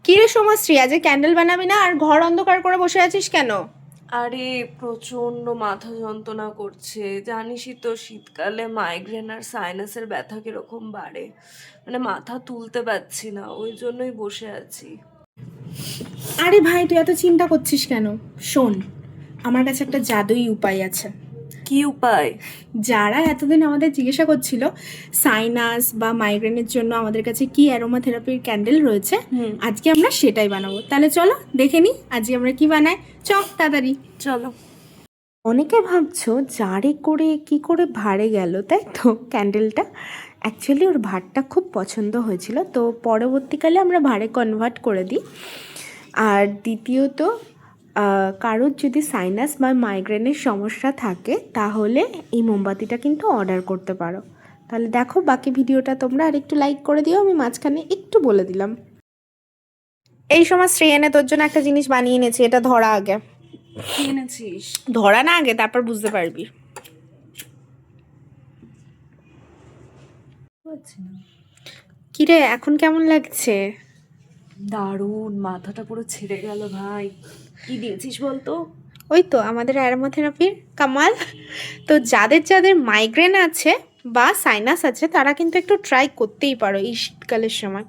কি রে সোমাশ্রী, আজ ক্যান্ডেল বানাবি না আর ঘর অন্ধকার করে বসে আছিস কেন? আরে প্রচন্ড মাথা যন্ত্রণা করছে, জানিসই তো শীতকালে মাইগ্রেন আর সাইনাসের ব্যথা কিরকম বাড়ে। মানে মাথা তুলতে পারছি না, ওই জন্যই বসে আছি। আরে ভাই, তুই এত চিন্তা করছিস কেন? শোন, আমার কাছে একটা জাদুই উপায় আছে। কি উপায়? যারা এতদিন আমাদের জিজ্ঞাসা করছিল সাইনাস বা মাইগ্রেনের জন্য আমাদের কাছে কি অ্যারোমা থেরাপির ক্যান্ডেল রয়েছে, আজকে আমরা সেটাই বানাবো। তাহলে চলো দেখে নি আজকে আমরা কি বানাই। তাড়াতাড়ি চলো। অনেকে ভাবছো জারে করে কি করে ভাড়ে গেল, তাই তো ক্যান্ডেলটা অ্যাকচুয়ালি ওর ভাড়টা খুব পছন্দ হয়েছিল, তো পরবর্তীকালে আমরা ভাড়ে কনভার্ট করে দিই। আর দ্বিতীয়ত, কারোর যদি সাইনাস বা মাইগ্রেনের সমস্যা থাকে তাহলে এই মোমবাতিটা কিন্তু অর্ডার করতে পারো। তাহলে দেখো বাকি ভিডিওটা তোমরা আর একটু লাইক করে দিও, আমি মাঝখানে একটু বলে দিলাম। এই সময় শ্রেয়ানে তোর জন্য একটা জিনিস বানিয়ে এনেছি, এটা ধরা আগে। কি এনেছিস? ধরা না আগে, তারপর বুঝতে পারবি। কিরে, এখন কেমন লাগছে? দারুণ, মাথাটা পুরো ছেড়ে গেল ভাই। কি দিয়েছিস বলতো? ওই তো আমাদের অ্যারোমাথেরাপির কামাল। তো যাদের যাদের মাইগ্রেন আছে বা সাইনাস আছে তারা কিন্তু একটু ট্রাই করতেই পারো এই শীতকালের সময়।